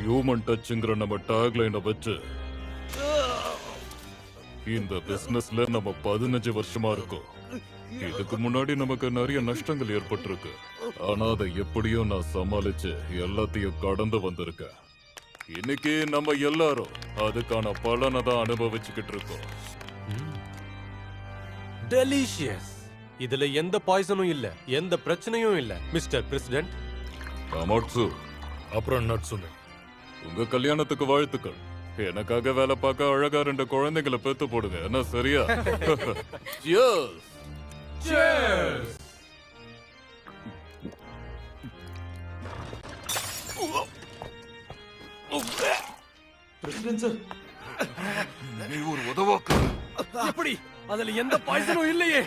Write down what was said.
Human டச்ங்கிற நம்ம டேக்லைனை வச்சு இந்த பிசினஸ்ல நம்ம 15 வருஷமா இருக்கோம். இதுக்கு முன்னாடி நமக்கு நிறைய நஷ்டங்கள் ஏற்பட்டிருக்கு. ஆனா அதை எப்படியோ நான் சமாளிச்சு எல்லாத்தையும் கடந்து வந்திருக்கேன். இன்னைக்கு நம்ம எல்லாரும் அதுக்கான பலனை தான் அனுபவிச்சுக்கிட்டு இருக்கோம். டெலிஷியஸ். இதுல எந்த பாய்சனும் இல்ல, எந்த பிரச்சனையும் இல்ல மிஸ்டர் பிரசிடென்ட். அமாட்சு, அப்புறம் நட்சுமே, உங்க கல்யாணத்துக்கு வாழ்த்துக்கள். எனக்காக வேலை பார்க்க அழகா 2 குழந்தைங்களை பெத்து போடுங்க. என்ன சரியா? Cheers. Cheers. பிரசிடென்ட் சார், நீ ஒரு உதவாக்கு. எப்படி? அதுல எந்த பாய்சனும் இல்லையே.